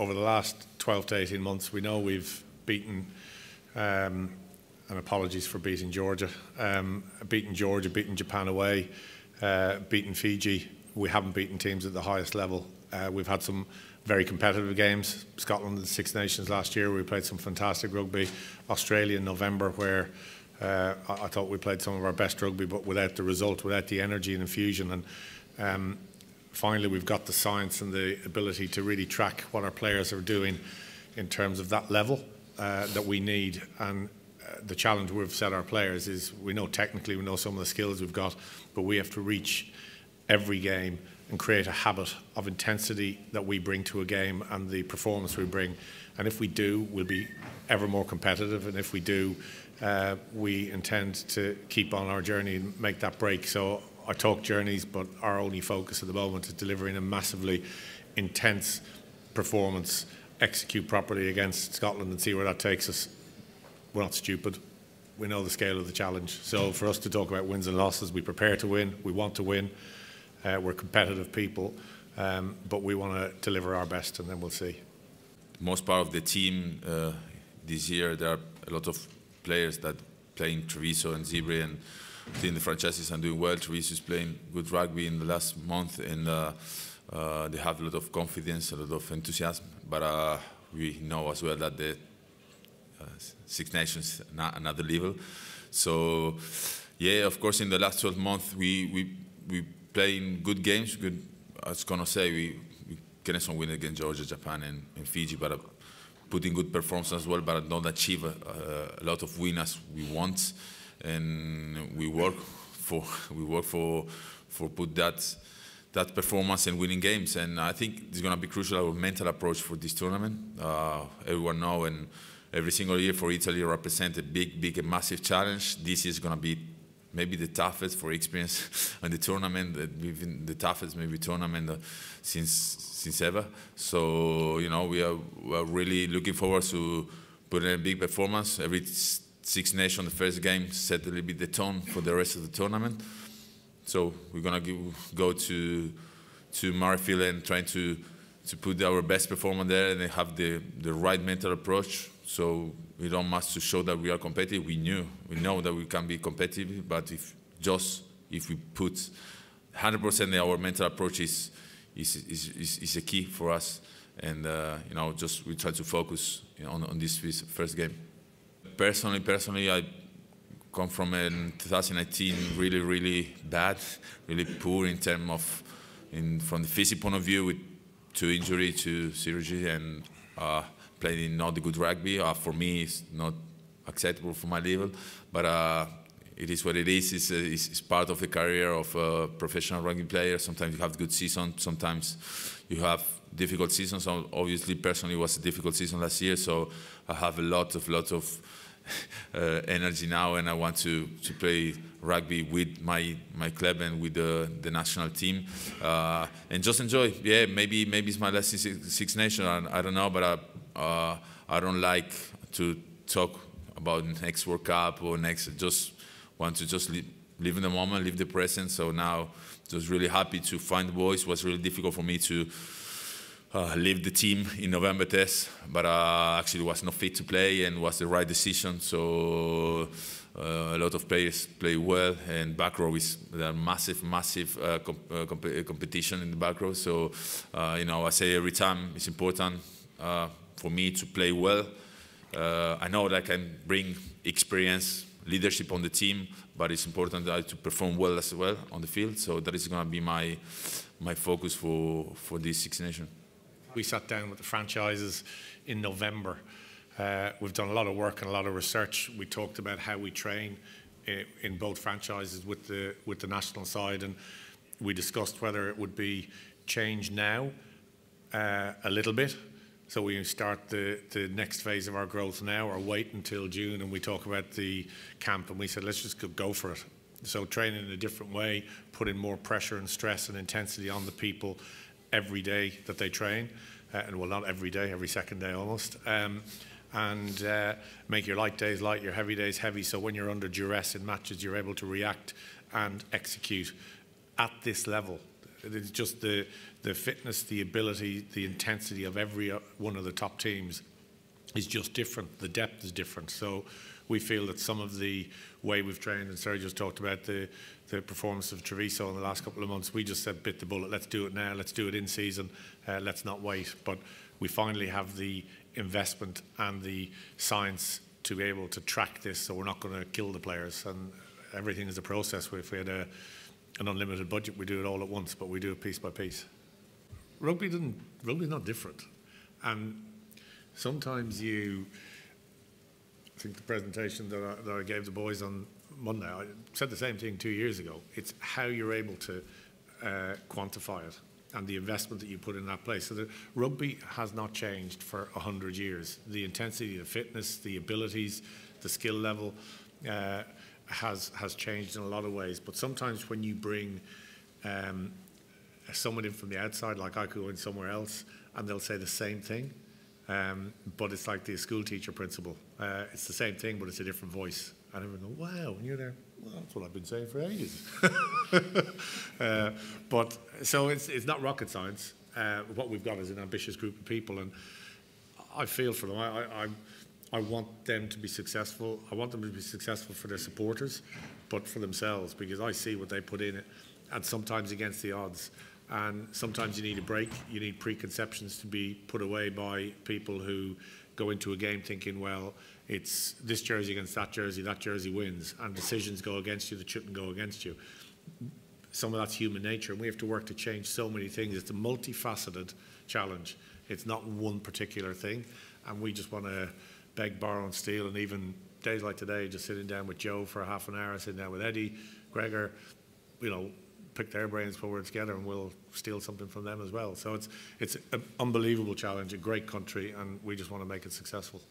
over the last 12 to 18 months, we know we've beaten, and apologies for beating Georgia, beaten Japan away, beaten Fiji. We haven't beaten teams at the highest level. We've had some very competitive games. Scotland and the Six Nations last year, we played some fantastic rugby. Australia in November, where I thought we played some of our best rugby, but without the result, without the energy and infusion. And finally, we've got the science and the ability to really track what our players are doing in terms of that level that we need. And the challenge we've set our players is, we know technically, we know some of the skills we've got, but we have to reach every game and create a habit of intensity that we bring to a game and the performance we bring. And if we do, we'll be ever more competitive. And if we do, we intend to keep on our journey and make that break. So I talk journeys, but our only focus at the moment is delivering a massively intense performance, execute properly against Scotland and see where that takes us. We're not stupid. We know the scale of the challenge. So for us to talk about wins and losses, we prepare to win, we want to win. We're competitive people, but we want to deliver our best, and then we'll see. Most part of the team this year, there are a lot of players that play in Treviso and Zebre, and in the franchises and doing well. Treviso is playing good rugby in the last month, and they have a lot of confidence, a lot of enthusiasm. But we know as well that the Six Nations is another level. So, yeah, of course, in the last 12 months, we playing good games. Good, as Conor say, we cannot win against Georgia, Japan, and Fiji, but putting good performance as well, but not achieve a lot of wins as we want. And we work for put that performance and winning games. And I think it's going to be crucial, our mental approach for this tournament. Everyone know, and every single year for Italy represent a big and massive challenge. This is going to be maybe the toughest for experience in the tournament, the toughest maybe tournament since ever. So, you know, we are really looking forward to putting in a big performance. Every Six Nations, the first game, set a little bit the tone for the rest of the tournament. So we're gonna go to Murrayfield and trying to put our best performance there and have the right mental approach. So we don't must to show that we are competitive. We know that we can be competitive, but if we put 100% our mental approach is a key for us. And you know, just we try to focus on this first game. Personally, I come from 2019 really bad, really poor in terms of from the physical point of view, to injury, to surgery, and playing not the good rugby. For me, it's not acceptable for my level, but it is what it is. It's part of the career of a professional rugby player. Sometimes you have good seasons, sometimes you have difficult seasons. So obviously, personally, it was a difficult season last year, so I have a lot of energy now, and I want to play rugby with my club and with the national team, and just enjoy. Yeah, maybe it's my last Six Nations. I don't know, but I don't like to talk about next World Cup or next. Just want to live in the moment, live the present. So now, just really happy to find the voice. It was really difficult for me to leave the team in November test, but actually was not fit to play and was the right decision. So a lot of players play well, and back row is a massive competition in the back row. So you know, I say every time it's important for me to play well. I know that I can bring experience, leadership on the team, but it's important to perform well as well on the field. So that is going to be my focus for this Six Nations. We sat down with the franchises in November. We've done a lot of work and a lot of research. We talked about how we train in both franchises with the national side, and we discussed whether it would be changed now a little bit. So we start the next phase of our growth now, or wait until June, and we talk about the camp, and we said, let's just go for it. So training in a different way, putting more pressure and stress and intensity on the people every day that they train, and well, not every day, every second day almost, and make your light days light, your heavy days heavy, so when you're under duress in matches, you're able to react and execute at this level. It's just the fitness, the ability, the intensity of every one of the top teams is just different. The depth is different. So we feel that some of the way we've trained, and Sergio's talked about the performance of Treviso in the last couple of months, we just said, bit the bullet, let's do it now, let's do it in season, let's not wait. But we finally have the investment and the science to be able to track this, so we're not going to kill the players. And everything is a process. If we had an unlimited budget, we do it all at once, but we do it piece by piece. Rugby's not different. And sometimes I think the presentation that I gave the boys on Monday, I said the same thing 2 years ago. It's how you're able to quantify it and the investment that you put in that place. So the rugby has not changed for 100 years. The intensity, the fitness, the abilities, the skill level has changed in a lot of ways. But sometimes when you bring someone in from the outside, like I could go in somewhere else, and they'll say the same thing, but it's like the school teacher principle. It's the same thing, but it's a different voice. And everyone go, wow, and you're there, well, that's what I've been saying for ages. But so it's not rocket science. What we've got is an ambitious group of people, and I feel for them. I want them to be successful. I want them to be successful for their supporters, but for themselves, because I see what they put in it, and sometimes against the odds. And sometimes you need a break. You need preconceptions to be put away by people who go into a game thinking, well, it's this jersey against that jersey wins, and decisions go against you that shouldn't go against you. Some of that's human nature, and we have to work to change so many things. It's a multifaceted challenge. It's not one particular thing, and we just want to beg, borrow and steal. And even days like today, just sitting down with Joe for half an hour, sitting down with Eddie, Gregor, pick their brains, put words together, and we'll steal something from them as well. So it's an unbelievable challenge, a great country, and we just want to make it successful.